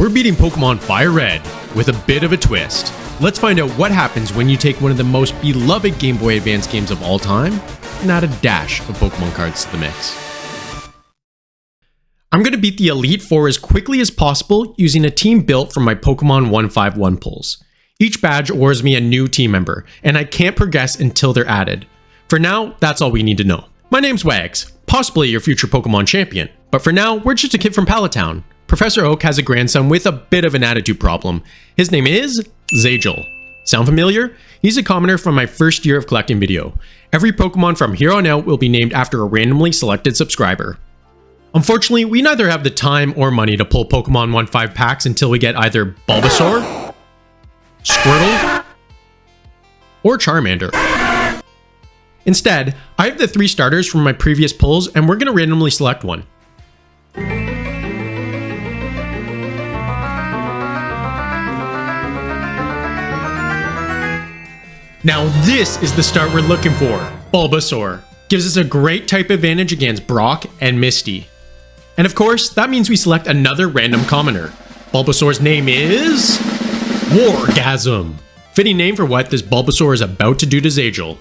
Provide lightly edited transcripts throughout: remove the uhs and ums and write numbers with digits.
We're beating Pokemon FireRed with a bit of a twist. Let's find out what happens when you take one of the most beloved Game Boy Advance games of all time and add a dash of Pokemon cards to the mix. I'm going to beat the Elite Four as quickly as possible using a team built from my Pokemon 151 pulls. Each badge awards me a new team member, and I can't progress until they're added. For now, that's all we need to know. My name's Wags, possibly your future Pokemon champion, but for now, we're just a kid from Palatown. Professor Oak has a grandson with a bit of an attitude problem. His name is Zagel. Sound familiar? He's a commoner from my first year of collecting video. Every Pokemon from here on out will be named after a randomly selected subscriber. Unfortunately, we neither have the time or money to pull Pokemon 1-5 packs until we get either Bulbasaur, Squirtle, or Charmander. Instead, I have the 3 starters from my previous pulls and we're going to randomly select one. Now this is the start we're looking for. Bulbasaur gives us a great type advantage against Brock and Misty. And of course, that means we select another random commoner. Bulbasaur's name is Wargasm. Fitting name for what this Bulbasaur is about to do to Zagel.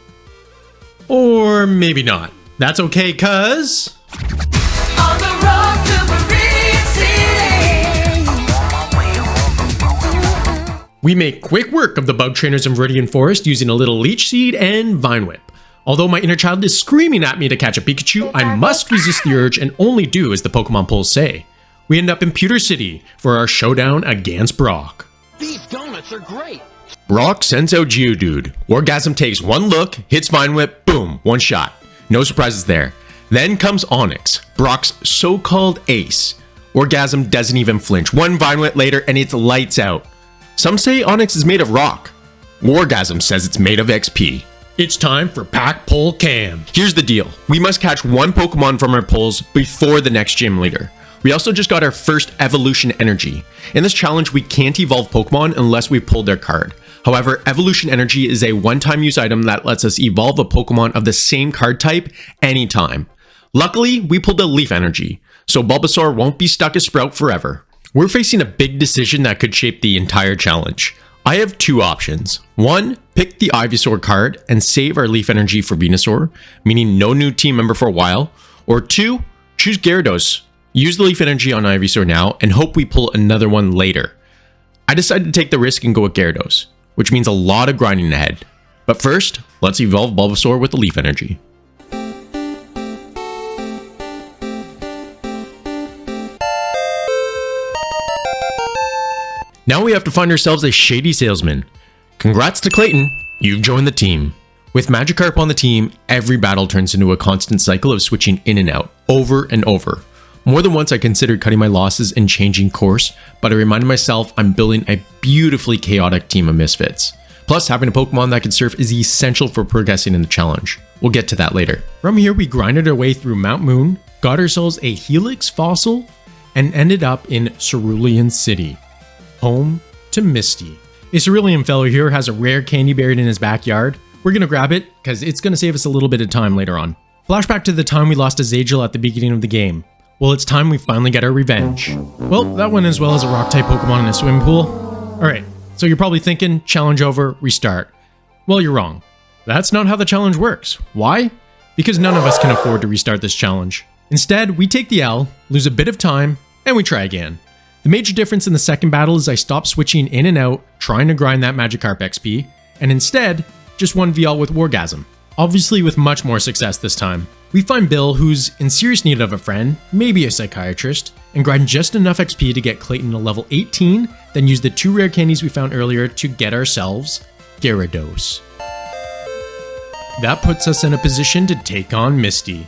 Or maybe not. That's okay, cuz On the road to Meridian City. we make quick work of the bug trainers in Viridian Forest using a little Leech Seed and Vine Whip. Although my inner child is screaming at me to catch a Pikachu, I must resist the urge and only do as the Pokemon polls say. We end up in Pewter City for our showdown against Brock. These donuts are great. Brock sends out Geodude. Wargasm takes one look, hits Vine Whip, boom, one shot. No surprises there. Then comes Onix, Brock's so-called ace. Wargasm doesn't even flinch. One Vine Whip later and it's lights out. Some say Onix is made of rock. Wargasm says it's made of XP. It's time for Pack Pull Cam. Here's the deal. We must catch one Pokemon from our pulls before the next gym leader. We also just got our first Evolution Energy. In this challenge, we can't evolve Pokemon unless we pulled their card. However, Evolution Energy is a one-time use item that lets us evolve a Pokemon of the same card type anytime. Luckily, we pulled a Leaf Energy, so Bulbasaur won't be stuck as Sprout forever. We're facing a big decision that could shape the entire challenge. I have 2 options. 1, pick the Ivysaur card and save our Leaf Energy for Venusaur, meaning no new team member for a while. Or 2, choose Gyarados. Use the Leaf Energy on Ivysaur now and hope we pull another one later. I decided to take the risk and go with Gyarados, which means a lot of grinding ahead. But first, let's evolve Bulbasaur with the Leaf Energy. Now we have to find ourselves a shady salesman. Congrats to Clayton, you've joined the team. With Magikarp on the team, every battle turns into a constant cycle of switching in and out, over and over. More than once I considered cutting my losses and changing course, but I reminded myself I'm building a beautifully chaotic team of misfits. Plus, having a Pokemon that can surf is essential for progressing in the challenge. We'll get to that later. From here, we grinded our way through Mount Moon, got ourselves a Helix fossil, and ended up in Cerulean City, home to Misty. A Cerulean fellow here has a rare candy buried in his backyard. We're gonna grab it, because it's gonna save us a little bit of time later on. Flashback to the time we lost to Zagel at the beginning of the game. Well, it's time we finally get our revenge. Well, that went as well as a rock-type Pokemon in a swimming pool. Alright, so you're probably thinking, challenge over, restart. Well, you're wrong. That's not how the challenge works. Why? Because none of us can afford to restart this challenge. Instead, we take the L, lose a bit of time, and we try again. The major difference in the second battle is I stopped switching in and out, trying to grind that Magikarp XP, and instead, just 1v with Wargasm. Obviously with much more success this time. We find Bill, who's in serious need of a friend, maybe a psychiatrist, and grind just enough XP to get Clayton to level 18, then use the 2 rare candies we found earlier to get ourselves Gyarados. That puts us in a position to take on Misty.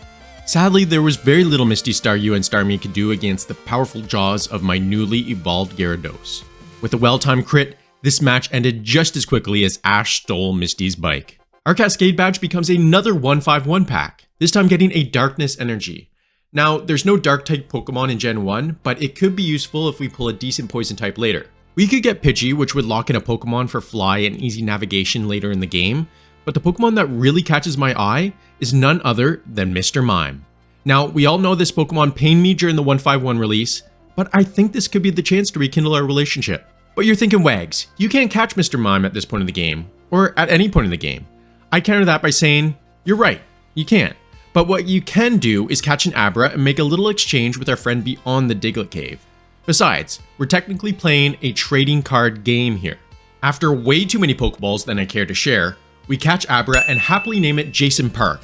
Sadly, there was very little Misty Staryu and Starmie could do against the powerful jaws of my newly evolved Gyarados. With a well-timed crit, this match ended just as quickly as Ash stole Misty's bike. Our Cascade badge becomes another 151 pack, this time getting a Darkness Energy. Now, there's no Dark-type Pokemon in Gen 1, but it could be useful if we pull a decent Poison type later. We could get Pidgey, which would lock in a Pokemon for Fly and easy navigation later in the game, but the Pokemon that really catches my eye is none other than Mr. Mime. Now, we all know this Pokemon pained me during the 151 release, but I think this could be the chance to rekindle our relationship. But you're thinking, Wags, you can't catch Mr. Mime at this point in the game, or at any point in the game. I counter that by saying, you're right, you can't. But what you can do is catch an Abra and make a little exchange with our friend beyond the Diglett Cave. Besides, we're technically playing a trading card game here. After way too many Pokeballs than I care to share, we catch Abra and happily name it Jason Park,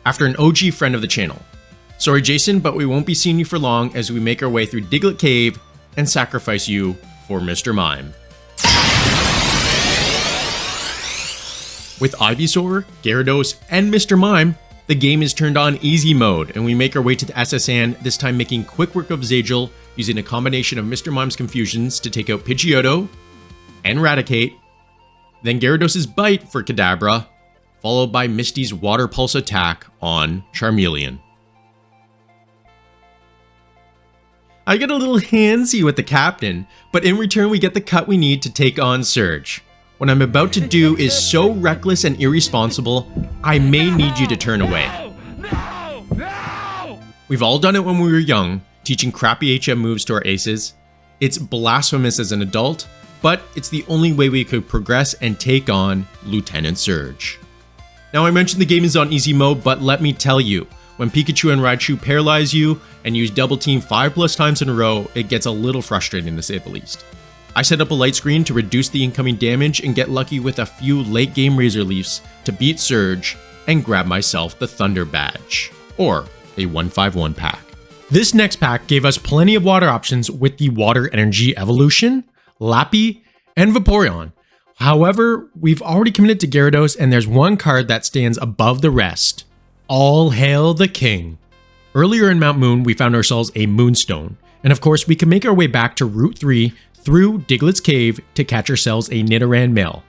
after an OG friend of the channel. Sorry Jason, but we won't be seeing you for long as we make our way through Diglett Cave and sacrifice you for Mr. Mime. With Ivysaur, Gyarados, and Mr. Mime, the game is turned on easy mode and we make our way to the SSN, this time making quick work of Zagel using a combination of Mr. Mime's confusions to take out Pidgeotto and Raticate, then Gyarados' Bite for Kadabra, followed by Misty's Water Pulse attack on Charmeleon. I get a little handsy with the captain, but in return we get the cut we need to take on Surge. What I'm about to do is so reckless and irresponsible, I may need you to turn away. No! We've all done it when we were young, teaching crappy HM moves to our aces. It's blasphemous as an adult, but it's the only way we could progress and take on Lieutenant Surge. Now I mentioned the game is on easy mode, but let me tell you, when Pikachu and Raichu paralyze you and use double team 5+ times in a row, it gets a little frustrating to say the least. I set up a light screen to reduce the incoming damage and get lucky with a few late game Razor Leafs to beat Surge and grab myself the Thunder Badge, or a 151 pack. This next pack gave us plenty of water options with the Water Energy Evolution, Lappy, and Vaporeon. However, we've already committed to Gyarados and there's one card that stands above the rest. All hail the king. Earlier in Mount Moon, we found ourselves a Moonstone, and of course we can make our way back to Route 3 through Diglett's Cave to catch ourselves a Nidoran male.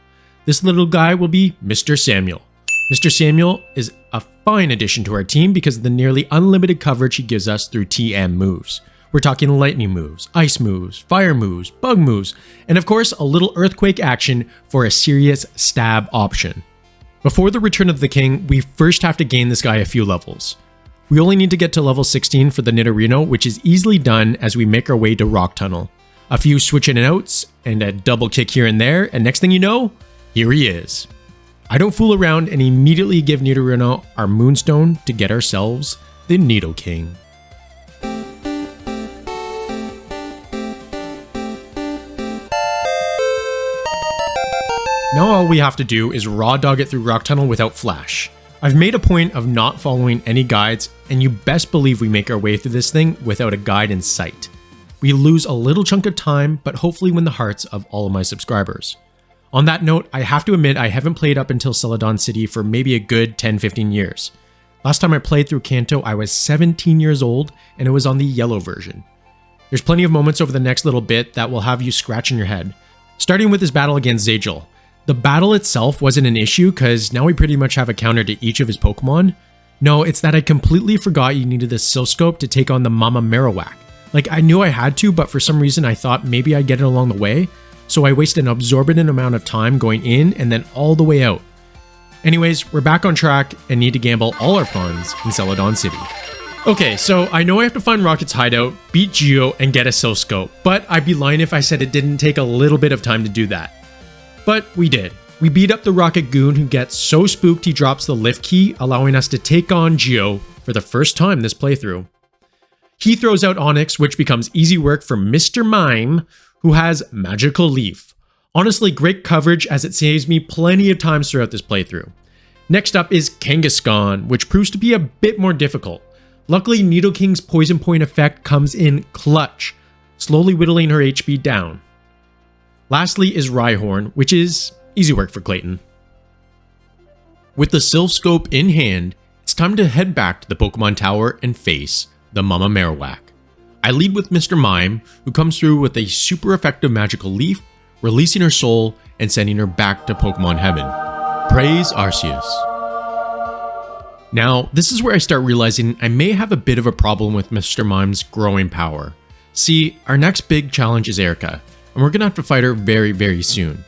This little guy will be Mr. Samuel. Mr. Samuel is a fine addition to our team because of the nearly unlimited coverage he gives us through TM moves. We're talking lightning moves, ice moves, fire moves, bug moves, and of course a little earthquake action for a serious stab option. Before the return of the king, we first have to gain this guy a few levels. We only need to get to level 16 for the Nidorino, which is easily done as we make our way to Rock Tunnel. A few switch in and outs, and a double kick here and there, and next thing you know, here he is. I don't fool around and immediately give Nidorino our Moonstone to get ourselves the Nidoking. Now all we have to do is raw dog it through Rock Tunnel without flash. I've made a point of not following any guides, and you best believe we make our way through this thing without a guide in sight. We lose a little chunk of time, but hopefully win the hearts of all of my subscribers. On that note, I have to admit I haven't played up until Celadon City for maybe a good 10-15 years. Last time I played through Kanto, I was 17 years old, and it was on the yellow version. There's plenty of moments over the next little bit that will have you scratching your head. Starting with this battle against Zagel. The battle itself wasn't an issue because now we pretty much have a counter to each of his Pokemon. No, it's that I completely forgot you needed the Silph to take on the Mama Marowak. Like, I knew I had to, but for some reason I thought maybe I'd get it along the way, so I wasted an absorbent amount of time going in and then all the way out. Anyways, we're back on track and need to gamble all our funds in Celadon City. Okay, so I know I have to find Rocket's hideout, beat Geo, and get a Silph, but I'd be lying if I said it didn't take a little bit of time to do that. But we did. We beat up the Rocket Goon who gets so spooked he drops the lift key, allowing us to take on Geo for the first time this playthrough. He throws out Onix, which becomes easy work for Mr. Mime, who has Magical Leaf. Honestly, great coverage as it saves me plenty of times throughout this playthrough. Next up is Kangaskhan, which proves to be a bit more difficult. Luckily, Nidoking's Poison Point effect comes in clutch, slowly whittling her HP down. Lastly is Rhyhorn, which is easy work for Clayton. With the Silph in hand, it's time to head back to the Pokemon Tower and face the Mama Marowak. I lead with Mr. Mime, who comes through with a super effective Magical Leaf, releasing her soul and sending her back to Pokemon Heaven. Praise Arceus. Now, this is where I start realizing I may have a bit of a problem with Mr. Mime's growing power. See, our next big challenge is Erica, and we're gonna have to fight her very, very soon.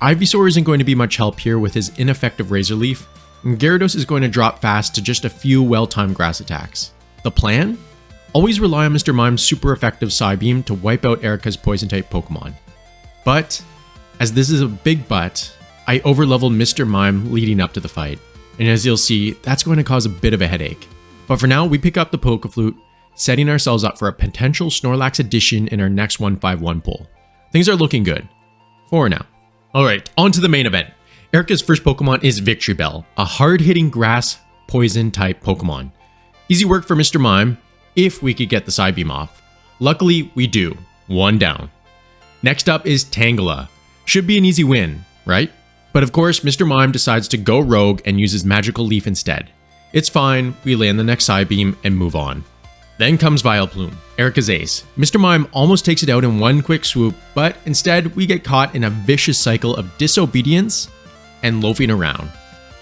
Ivysaur isn't going to be much help here with his ineffective Razor Leaf, and Gyarados is going to drop fast to just a few well-timed grass attacks. The plan? Always rely on Mr. Mime's super effective Psybeam to wipe out Erica's poison-type Pokemon. But, as this is a big but, I overleveled Mr. Mime leading up to the fight, and as you'll see, that's going to cause a bit of a headache. But for now, we pick up the Pokeflute, setting ourselves up for a potential Snorlax addition in our next 151 pull. Things are looking good. For now. Alright, on to the main event. Erica's first Pokemon is Victory Bell, a hard-hitting grass poison-type Pokemon. Easy work for Mr. Mime, if we could get the Psybeam off. Luckily, we do. One down. Next up is Tangela. Should be an easy win, right? But of course, Mr. Mime decides to go rogue and uses Magical Leaf instead. It's fine, we land the next Psybeam and move on. Then comes Vileplume, Erica's ace. Mr. Mime almost takes it out in one quick swoop, but instead we get caught in a vicious cycle of disobedience and loafing around.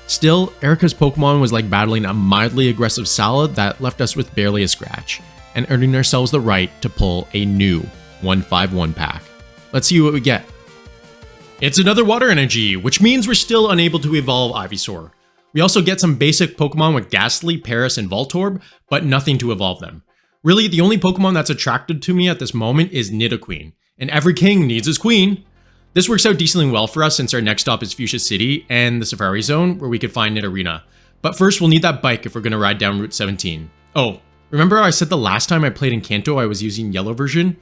Still, Erica's Pokemon was like battling a mildly aggressive Salad that left us with barely a scratch, and earning ourselves the right to pull a new 151 pack. Let's see what we get. It's another Water Energy, which means we're still unable to evolve Ivysaur. We also get some basic Pokemon with Ghastly, Paris, and Voltorb, but nothing to evolve them. Really, the only Pokemon that's attracted to me at this moment is Nidoqueen, and every king needs his queen. This works out decently well for us since our next stop is Fuchsia City and the Safari Zone, where we could find Nidorina. But first, we'll need that bike if we're going to ride down Route 17. Oh, remember how I said the last time I played in Kanto I was using Yellow version?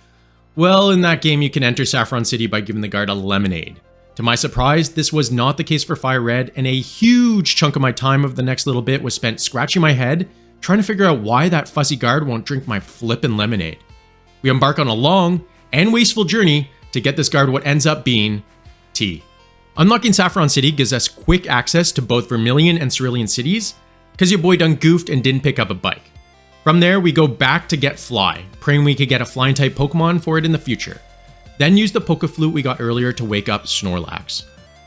Well, in that game you can enter Saffron City by giving the guard a lemonade. To my surprise, this was not the case for FireRed, and a huge chunk of my time of the next little bit was spent scratching my head, trying to figure out why that fussy guard won't drink my flippin' lemonade. We embark on a long and wasteful journey to get this guard what ends up being tea. Unlocking Saffron City gives us quick access to both Vermilion and Cerulean cities, because your boy done goofed and didn't pick up a bike. From there, we go back to get Fly, praying we could get a flying type Pokemon for it in the future. Then use the Pokeflute we got earlier to wake up Snorlax.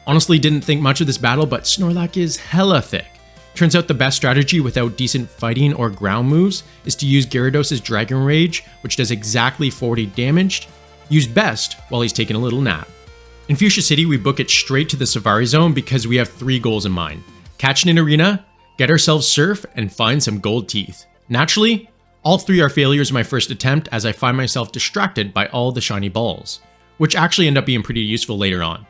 Honestly didn't think much of this battle, but Snorlax is hella thick. Turns out the best strategy without decent fighting or ground moves is to use Gyarados' Dragon Rage, which does exactly 40 damage, used best while he's taking a little nap. In Fuchsia City, we book it straight to the Safari Zone because we have 3 goals in mind. Catch Nidorina, get ourselves Surf, and find some gold teeth. Naturally, all 3 are failures in my first attempt as I find myself distracted by all the shiny balls, which actually end up being pretty useful later on.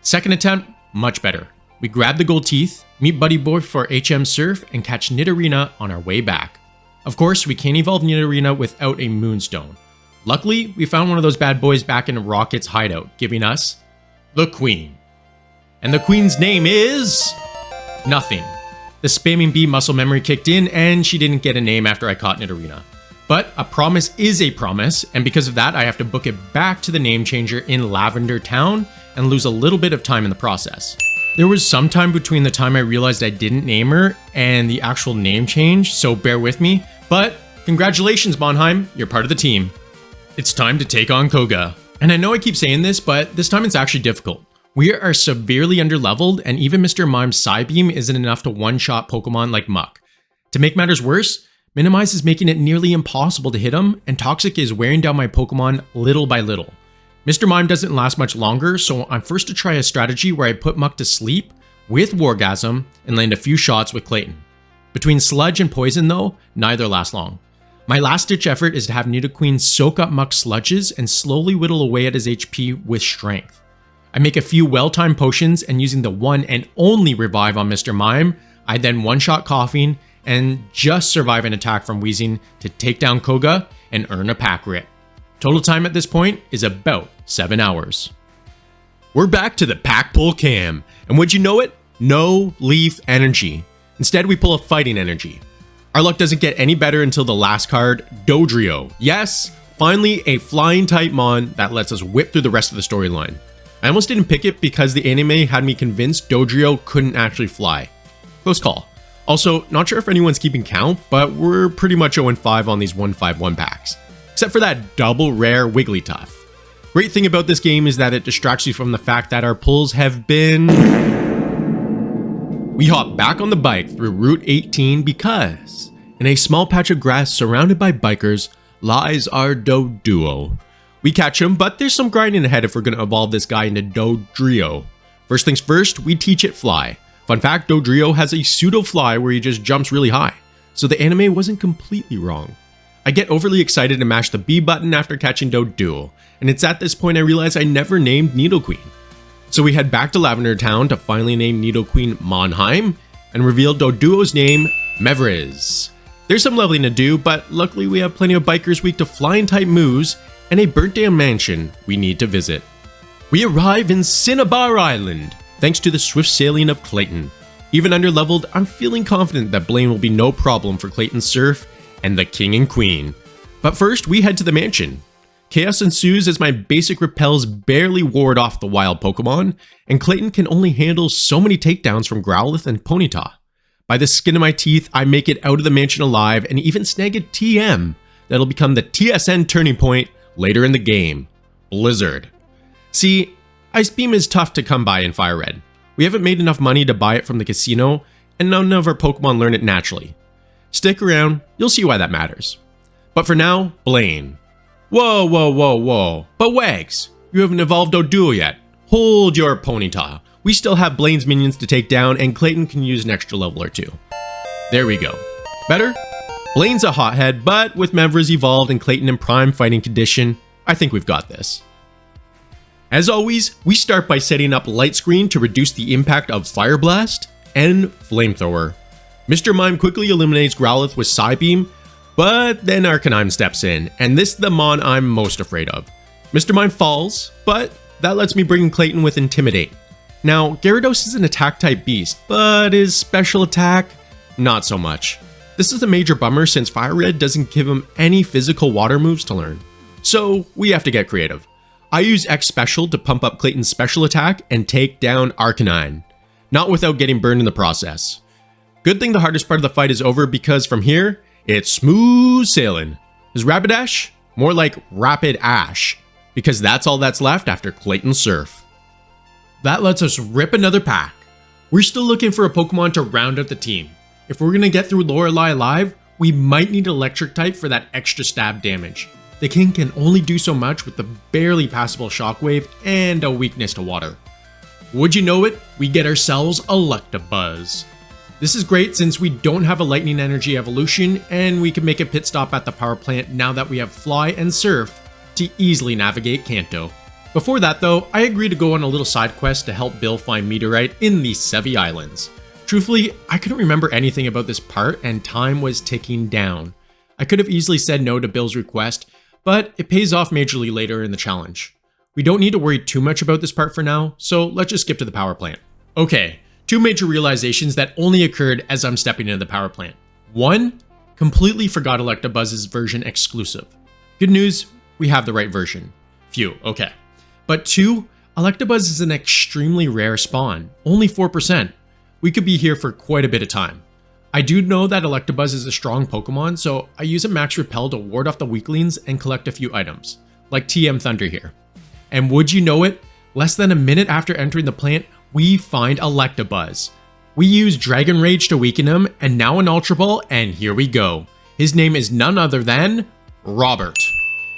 Second attempt, much better. We grab the gold teeth, meet Buddy Boy for HM Surf, and catch Nidorina on our way back. Of course, we can't evolve Nidorina without a Moonstone. Luckily, we found one of those bad boys back in Rocket's hideout, giving us the Queen. And the Queen's name is... nothing. The spamming bee muscle memory kicked in, and she didn't get a name after I caught Nidorina. But a promise is a promise, and because of that, I have to book it back to the name changer in Lavender Town and lose a little bit of time in the process. There was some time between the time I realized I didn't name her and the actual name change, so bear with me. But congratulations, Bonheim, you're part of the team. It's time to take on Koga. And I know I keep saying this, but this time it's actually difficult. We are severely underleveled, and even Mr. Mime's Psybeam isn't enough to one-shot Pokemon like Muck. To make matters worse, Minimize is making it nearly impossible to hit him, and Toxic is wearing down my Pokemon little by little. Mr. Mime doesn't last much longer, so I'm forced to try a strategy where I put Muck to sleep with Wargasm and land a few shots with Clayton. Between Sludge and Poison though, neither last long. My last-ditch effort is to have Nidoqueen soak up Muck's sludges and slowly whittle away at his HP with strength. I make a few well-timed potions, and using the one and only revive on Mr. Mime, I then one-shot Coughing and just survive an attack from Wheezing to take down Koga and earn a pack rip. Total time at this point is about 7 hours. We're back to the pack pull cam, and would you know it? No Leaf Energy. Instead, we pull a Fighting Energy. Our luck doesn't get any better until the last card, Doduo. Yes, finally a flying type mon that lets us whip through the rest of the storyline. I almost didn't pick it because the anime had me convinced Doduo couldn't actually fly. Close call. Also, not sure if anyone's keeping count, but we're pretty much 0-5 on these 151 packs. Except for that double rare Wigglytuff. Great thing about this game is that it distracts you from the fact that our pulls have been... We hop back on the bike through Route 18 because in a small patch of grass surrounded by bikers lies our Doduo. We catch him, but there's some grinding ahead if we're going to evolve this guy into Dodrio. First things first, we teach it Fly. Fun fact, Dodrio has a pseudo fly where he just jumps really high, so the anime wasn't completely wrong. I I get overly excited and mash the B button after catching Doduo, and it's at this point I realize I never named Nidoqueen. So we head back to Lavender Town to finally name Nidoqueen Monheim and reveal Doduo's name, Mevriz. There's some leveling to do, but luckily we have plenty of Bikers Week to flying type moves and a burnt down mansion we need to visit. We arrive in Cinnabar Island, thanks to the swift sailing of Clayton. Even underleveled, I'm feeling confident that Blaine will be no problem for Clayton's surf and the king and queen. But first, we head to the mansion. Chaos ensues as my basic repels barely ward off the wild Pokemon, and Clayton can only handle so many takedowns from Growlithe and Ponyta. By the skin of my teeth, I make it out of the mansion alive and even snag a TM that'll become the TSN turning point later in the game, Blizzard. See, Ice Beam is tough to come by in FireRed. We haven't made enough money to buy it from the casino, and none of our Pokemon learn it naturally. Stick around, you'll see why that matters. But for now, Blaine. Whoa. But Wags, you haven't evolved Doduo yet. Hold your Ponyta. We still have Blaine's minions to take down, and Clayton can use an extra level or two. There we go. Better? Blaine's a hothead, but with Mevriz evolved and Clayton in prime fighting condition, I think we've got this. As always, we start by setting up Light Screen to reduce the impact of Fire Blast and Flamethrower. Mr. Mime quickly eliminates Growlithe with Psybeam, but then Arcanine steps in, and this is the Mon I'm most afraid of. Mr. Mime falls, but that lets me bring in Clayton with Intimidate. Now, Gyarados is an attack type beast, but his special attack, not so much. This is a major bummer since FireRed doesn't give him any physical water moves to learn. So we have to get creative. I use X Special to pump up Clayton's special attack and take down Arcanine, not without getting burned in the process. Good thing the hardest part of the fight is over because from here, it's smooth sailing. Is Rapidash? More like Rapid Ash, because that's all that's left after Clayton's surf. That lets us rip another pack. We're still looking for a Pokemon to round out the team. If we're gonna get through Lorelei alive, we might need Electric type for that extra stab damage. The king can only do so much with the barely passable Shockwave and a weakness to water. Would you know it, we get ourselves Electabuzz. This is great since we don't have a Lightning Energy evolution and we can make a pit stop at the power plant now that we have Fly and Surf to easily navigate Kanto. Before that though, I agreed to go on a little side quest to help Bill find Meteorite in the Sevi Islands. Truthfully, I couldn't remember anything about this part and time was ticking down. I could have easily said no to Bill's request, but it pays off majorly later in the challenge. We don't need to worry too much about this part for now, so let's just skip to the power plant. Okay, two major realizations that only occurred as I'm stepping into the power plant. One, completely forgot Electabuzz's version exclusive. Good news, we have the right version. Phew, okay. But two, Electabuzz is an extremely rare spawn, only 4%. We could be here for quite a bit of time. I do know that Electabuzz is a strong Pokemon, so I use a max repel to ward off the weaklings and collect a few items, like TM Thunder here. And would you know it, less than a minute after entering the plant, we find Electabuzz. We use Dragon Rage to weaken him, and now an Ultra Ball, and here we go. His name is none other than Robert,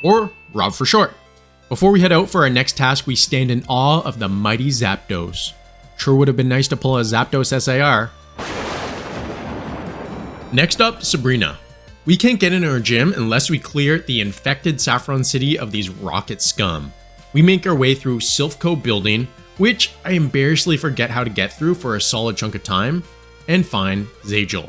or Rob for short. Before we head out for our next task, we stand in awe of the mighty Zapdos. Sure would have been nice to pull a Zapdos SAR. Next up, Sabrina. We can't get into her gym unless we clear the infected Saffron City of these rocket scum. We make our way through Silphco building, which I embarrassingly forget how to get through for a solid chunk of time, and find Zagel.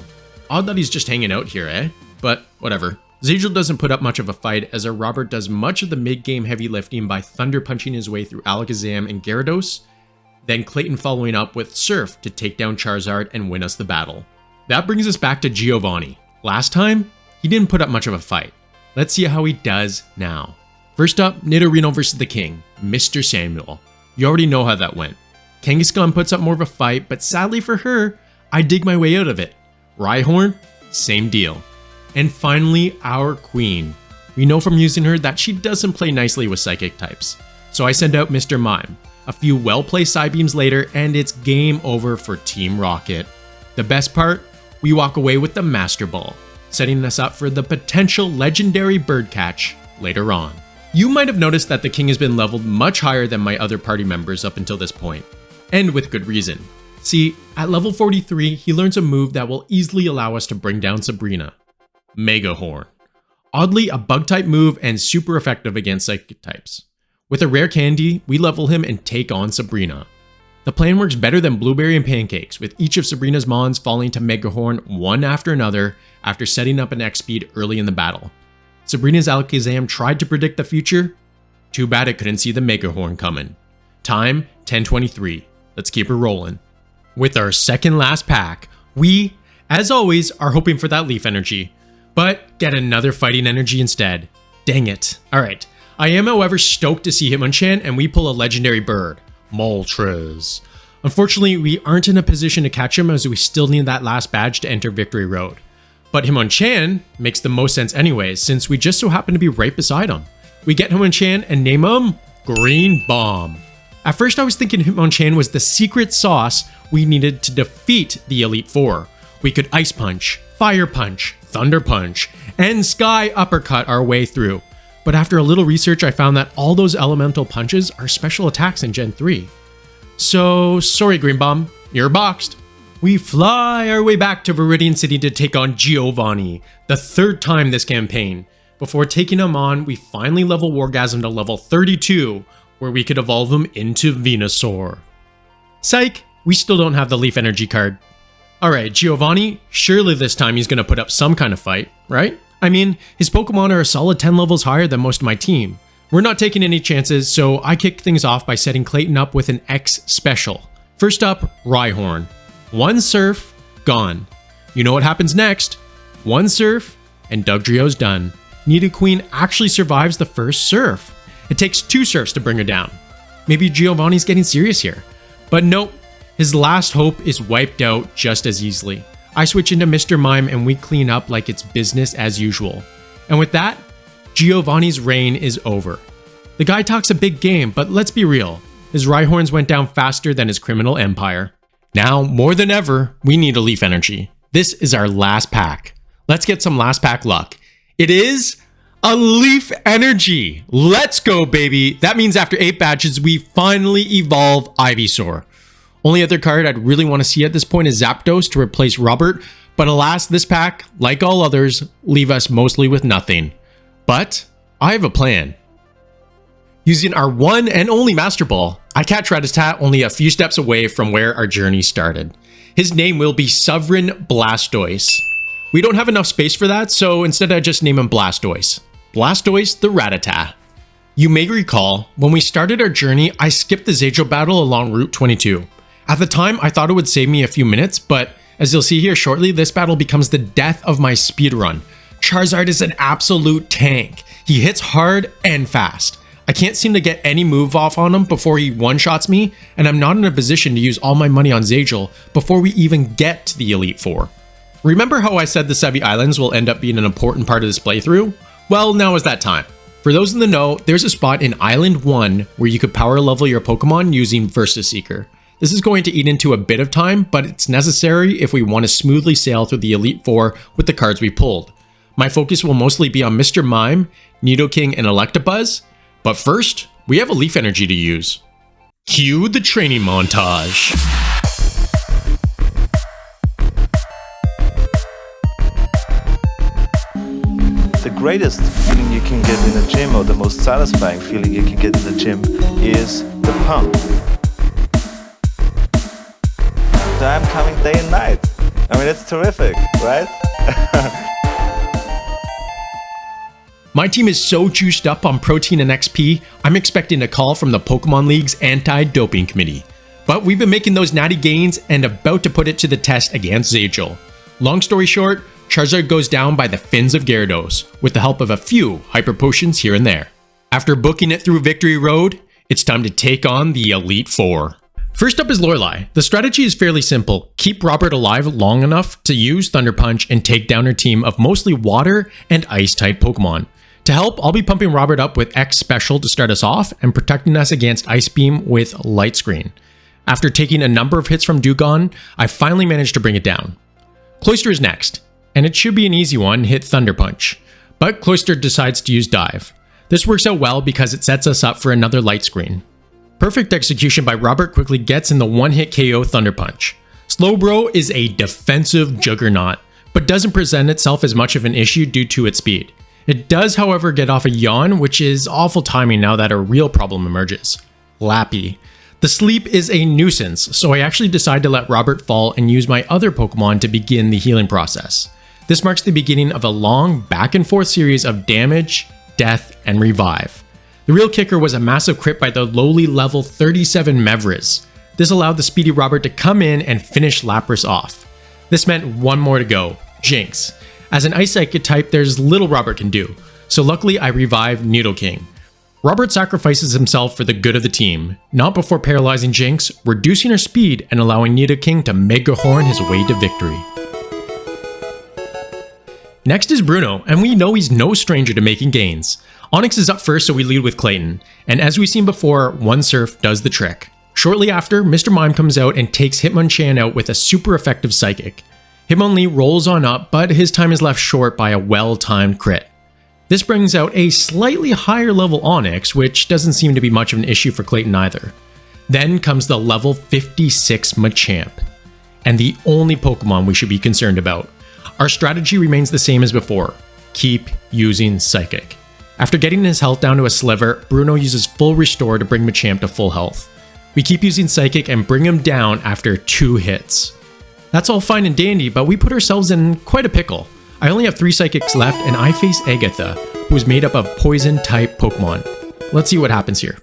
Odd that he's just hanging out here, eh? But whatever. Zagel doesn't put up much of a fight as our Robert does much of the mid-game heavy lifting by thunder punching his way through Alakazam and Gyarados, then Clayton following up with Surf to take down Charizard and win us the battle. That brings us back to Giovanni. Last time, he didn't put up much of a fight. Let's see how he does now. First up, Nidorino versus the king, Mr. Samuel. You already know how that went. Kangaskhan puts up more of a fight, but sadly for her, I dig my way out of it. Rhyhorn, same deal. And finally, our queen. We know from using her that she doesn't play nicely with psychic types. So I send out Mr. Mime. A few well-placed Psybeams later, and it's game over for Team Rocket. The best part? We walk away with the Master Ball, setting us up for the potential legendary bird catch later on. You might have noticed that the king has been leveled much higher than my other party members up until this point, and with good reason. See, at level 43, he learns a move that will easily allow us to bring down Sabrina. Mega Horn. oddly a bug type move and super effective against psychic types. With a rare candy, we level him and take on Sabrina. The plan works better than blueberry and pancakes, with each of Sabrina's mons falling to Megahorn one after another after setting up an X speed early in the battle. Sabrina's Alakazam tried to predict the future. Too bad it couldn't see the Megahorn coming. Time 10:23. Let's keep her rolling. With our second last pack, we, as always, are hoping for that leaf energy, but get another fighting energy instead. Dang it. Alright, I am however stoked to see Hitmonchan and we pull a legendary bird, Moltres. Unfortunately, we aren't in a position to catch him as we still need that last badge to enter Victory Road. But Hitmonchan makes the most sense anyways, since we just so happen to be right beside him. We get Hitmonchan and name him Green Bomb. At first I was thinking Hitmonchan was the secret sauce we needed to defeat the Elite Four. We could Ice Punch, Fire Punch, Thunder Punch, and Sky Uppercut our way through. But after a little research I found that all those elemental punches are special attacks in Gen 3. So sorry Green Bomb, you're boxed. We fly our way back to Viridian City to take on Giovanni, the third time this campaign. Before taking him on, we finally level Wargasm to level 32, where we could evolve him into Venusaur. Psych, we still don't have the Leaf Energy card. Alright, Giovanni, surely this time he's gonna put up some kind of fight, right? I mean, his Pokemon are a solid 10 levels higher than most of my team. We're not taking any chances, so I kick things off by setting Clayton up with an X special. First up, Rhyhorn. One Surf, gone. You know what happens next? One Surf, and Dugtrio's done. Nidoqueen actually survives the first Surf. It takes 2 Surfs to bring her down. Maybe Giovanni's getting serious here. But nope, his last hope is wiped out just as easily. I switch into Mr. Mime and we clean up like it's business as usual. And with that, Giovanni's reign is over. The guy talks a big game, but let's be real. His Rhyhorns went down faster than his criminal empire. Now, more than ever, we need a Leaf Energy. This is our last pack. Let's get some last pack luck. It is a Leaf Energy. Let's go, baby. That means after 8 badges, we finally evolve Ivysaur. Only other card I'd really want to see at this point is Zapdos to replace Robert, but alas, this pack, like all others, leave us mostly with nothing. But I have a plan. Using our one and only Master Ball, I catch Rattata only a few steps away from where our journey started. His name will be Sovereign Blastoise. We don't have enough space for that, so instead I just name him Blastoise. Blastoise the Rattata. You may recall, when we started our journey, I skipped the Zagel battle along Route 22. At the time, I thought it would save me a few minutes, but as you'll see here shortly, this battle becomes the death of my speedrun. Charizard is an absolute tank. He hits hard and fast. I can't seem to get any move off on him before he one-shots me, and I'm not in a position to use all my money on Zagel before we even get to the Elite Four. Remember how I said the Sevi Islands will end up being an important part of this playthrough? Well, now is that time. For those in the know, there's a spot in Island 1 where you could power level your Pokemon using Versus Seeker. This is going to eat into a bit of time, but it's necessary if we want to smoothly sail through the Elite Four with the cards we pulled. My focus will mostly be on Mr. Mime, Nidoking, and Electabuzz, but first, we have a Leaf Energy to use. Cue the training montage. The greatest feeling you can get in a gym, or the most satisfying feeling you can get in a gym, is the pump. So I'm coming day and night. I mean, it's terrific, right? My team is so juiced up on protein and XP, I'm expecting a call from the Pokemon League's anti-doping committee. But we've been making those natty gains and about to put it to the test against Zagel. Long story short, Charizard goes down by the fins of Gyarados, with the help of a few Hyper Potions here and there. After booking it through Victory Road, it's time to take on the Elite Four. First up is Lorelei. The strategy is fairly simple. Keep Robert alive long enough to use Thunder Punch and take down her team of mostly water and ice type Pokemon. To help, I'll be pumping Robert up with X Special to start us off and protecting us against Ice Beam with Light Screen. After taking a number of hits from Dewgong, I finally managed to bring it down. Cloyster is next, and it should be an easy one, hit Thunder Punch. But Cloyster decides to use Dive. This works out well because it sets us up for another Light Screen. Perfect execution by Robert quickly gets in the one-hit KO Thunder Punch. Slowbro is a defensive juggernaut, but doesn't present itself as much of an issue due to its speed. It does, however, get off a yawn, which is awful timing now that a real problem emerges. Lappy. The sleep is a nuisance, so I actually decide to let Robert fall and use my other Pokemon to begin the healing process. This marks the beginning of a long back and forth series of damage, death, and revive. The real kicker was a massive crit by the lowly level 37 Mevriz. This allowed the speedy Robert to come in and finish Lapras off. This meant one more to go, Jinx. As an Ice Psychic type, there's little Robert can do, so luckily I revived Nidoking. Robert sacrifices himself for the good of the team, not before paralyzing Jinx, reducing her speed and allowing Nidoking to Mega Horn his way to victory. Next is Bruno, and we know he's no stranger to making gains. Onix is up first, so we lead with Clayton, and as we've seen before, One Surf does the trick. Shortly after, Mr. Mime comes out and takes Hitmonchan out with a super effective Psychic. Hitmonlee rolls on up, but his time is left short by a well-timed crit. This brings out a slightly higher level Onix, which doesn't seem to be much of an issue for Clayton either. Then comes the level 56 Machamp, and the only Pokemon we should be concerned about. Our strategy remains the same as before. Keep using Psychic. After getting his health down to a sliver, Bruno uses full restore to bring Machamp to full health. We keep using Psychic and bring him down after 2 hits. That's all fine and dandy, but we put ourselves in quite a pickle. I only have 3 Psychics left and I face Agatha, who is made up of Poison-type Pokemon. Let's see what happens here.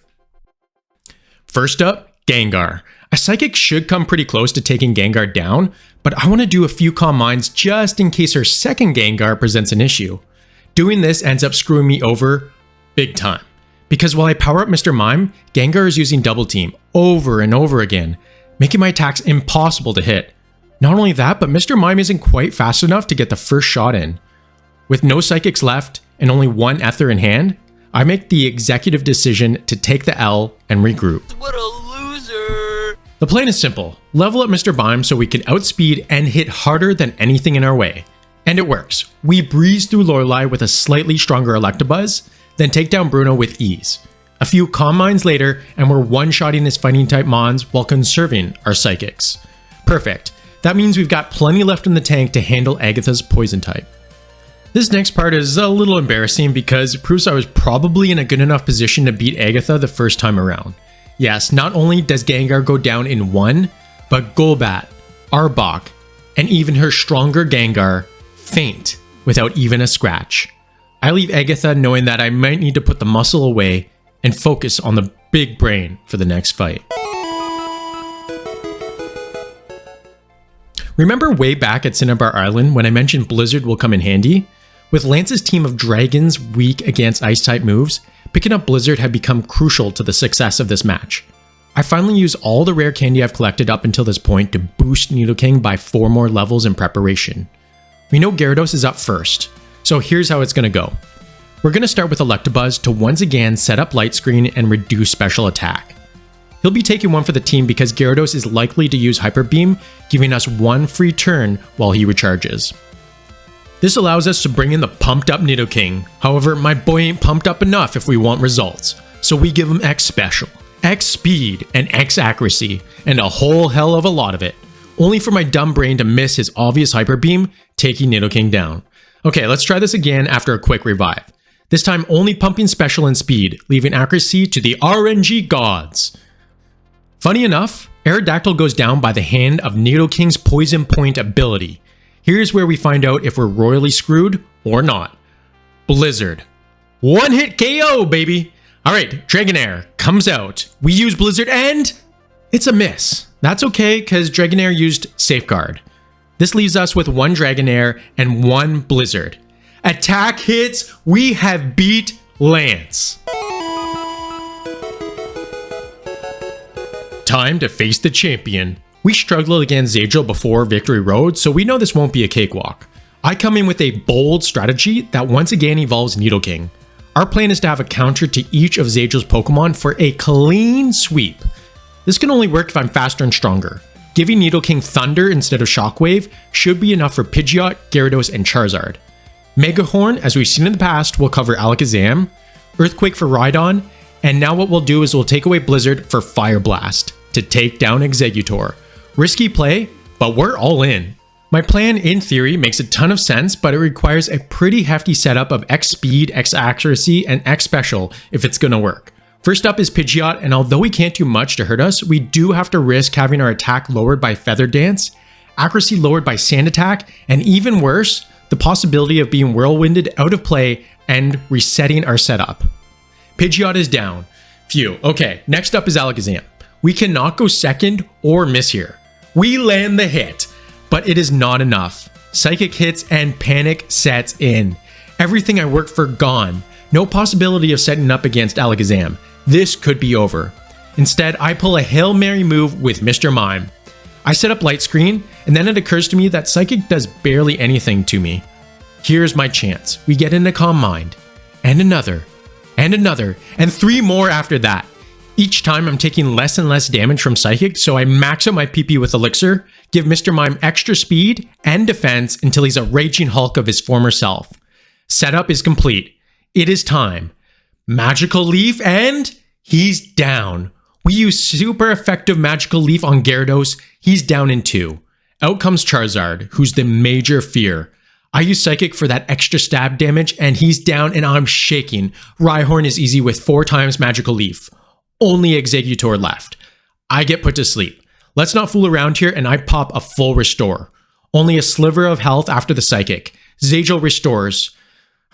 First up, Gengar. A Psychic should come pretty close to taking Gengar down, but I want to do a few Calm Minds just in case her second Gengar presents an issue. Doing this ends up screwing me over big time, because while I power up Mr. Mime, Gengar is using Double Team over and over again, making my attacks impossible to hit. Not only that, but Mr. Mime isn't quite fast enough to get the first shot in. With no Psychics left and only 1 Ether in hand, I make the executive decision to take the L and regroup. What a loser! The plan is simple. Level up Mr. Mime so we can outspeed and hit harder than anything in our way. And it works. We breeze through Lorelei with a slightly stronger Electabuzz, then take down Bruno with ease. A few Calm Minds later, and we're one-shotting his fighting-type Mons while conserving our Psychics. Perfect. That means we've got plenty left in the tank to handle Agatha's Poison type. This next part is a little embarrassing because it proves I was probably in a good enough position to beat Agatha the first time around. Yes, not only does Gengar go down in 1, but Golbat, Arbok, and even her stronger Gengar faint without even a scratch. I leave Agatha knowing that I might need to put the muscle away and focus on the big brain for the next fight. Remember way back at Cinnabar Island when I mentioned Blizzard will come in handy? With Lance's team of dragons weak against Ice-type moves, picking up Blizzard had become crucial to the success of this match. I finally used all the rare candy I've collected up until this point to boost Nidoking by 4 more levels in preparation. We know Gyarados is up first, so here's how it's going to go. We're going to start with Electabuzz to once again set up Light Screen and reduce special attack. He'll be taking 1 for the team because Gyarados is likely to use Hyper Beam, giving us 1 free turn while he recharges. This allows us to bring in the pumped up Nidoking. However, my boy ain't pumped up enough if we want results, so we give him X Special, X Speed, and X Accuracy, and a whole hell of a lot of it, only for my dumb brain to miss his obvious Hyper Beam, taking Nidoking down. Okay, let's try this again after a quick revive. This time only pumping Special and Speed, leaving Accuracy to the RNG gods. Funny enough, Aerodactyl goes down by the hand of Nidoking's Poison Point ability. Here's where we find out if we're royally screwed or not. Blizzard. 1-hit KO, baby! Alright, Dragonair comes out. We use Blizzard and it's a miss. That's okay, because Dragonair used Safeguard. This leaves us with 1 Dragonair and 1 Blizzard. Attack hits, we have beat Lance. Time to face the champion. We struggled against Zagel before Victory Road, so we know this won't be a cakewalk. I come in with a bold strategy that once again involves Nidoking. Our plan is to have a counter to each of Zagel's Pokemon for a clean sweep. This can only work if I'm faster and stronger. Giving Nidoking Thunder instead of Shockwave should be enough for Pidgeot, Gyarados, and Charizard. Mega Horn, as we've seen in the past, will cover Alakazam, Earthquake for Rhydon, and now what we'll do is we'll take away Blizzard for Fire Blast to take down Exeggutor. Risky play, but we're all in. My plan in theory makes a ton of sense, but it requires a pretty hefty setup of X speed, X accuracy, and X special if it's gonna work. First up is Pidgeot, and although he can't do much to hurt us, we do have to risk having our attack lowered by Feather Dance, accuracy lowered by Sand Attack, and even worse, the possibility of being whirlwinded out of play and resetting our setup. Pidgeot is down. Phew. Okay, next up is Alakazam. We cannot go second or miss here. We land the hit, but it is not enough. Psychic hits and panic sets in. Everything I worked for gone. No possibility of setting up against Alakazam. This could be over. Instead, I pull a Hail Mary move with Mr. Mime. I set up Light Screen, and then it occurs to me that Psychic does barely anything to me. Here's my chance. We get into Calm Mind. And another. And another. And 3 more after that. Each time I'm taking less and less damage from Psychic, so I max out my PP with Elixir, give Mr. Mime extra speed and defense until he's a raging Hulk of his former self. Setup is complete. It is time. Magical Leaf, and he's down. We use super effective Magical Leaf on Gyarados. He's down in 2. Out comes Charizard, who's the major fear. I use Psychic for that extra stab damage, and he's down and I'm shaking. Rhyhorn is easy with 4 times Magical Leaf. Only Exeggutor left. I get put to sleep. Let's not fool around here, and I pop a full restore. Only a sliver of health after the Psychic. Zagel restores.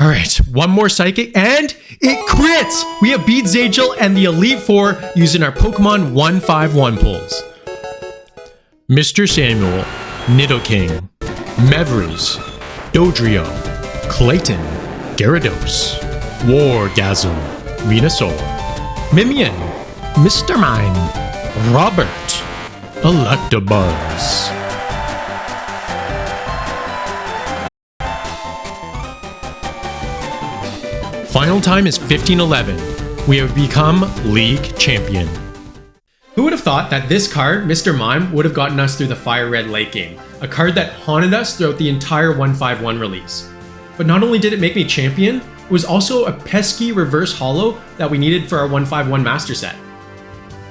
Alright, 1 more Psychic, and it crits! We have beat Zagel and the Elite Four using our Pokemon 151 pulls. Mr. Samuel, Nidoking, Mevers, Dodrio, Clayton, Gyarados, Wargasm, Venusaur, Mimian, Mr. Mime, Robert, Electabuzz. Final time is 15-11. We have become League Champion. Who would have thought that this card, Mr. Mime, would have gotten us through the FireRed late game? A card that haunted us throughout the entire 151 release. But not only did it make me champion, it was also a pesky reverse holo that we needed for our 151 master set.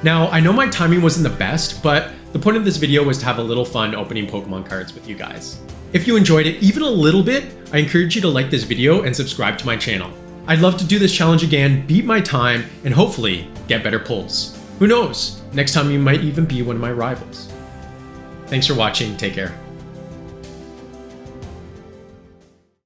Now, I know my timing wasn't the best, but the point of this video was to have a little fun opening Pokemon cards with you guys. If you enjoyed it even a little bit, I encourage you to like this video and subscribe to my channel. I'd love to do this challenge again, beat my time, and hopefully get better pulls. Who knows? Next time you might even be one of my rivals. Thanks for watching, take care.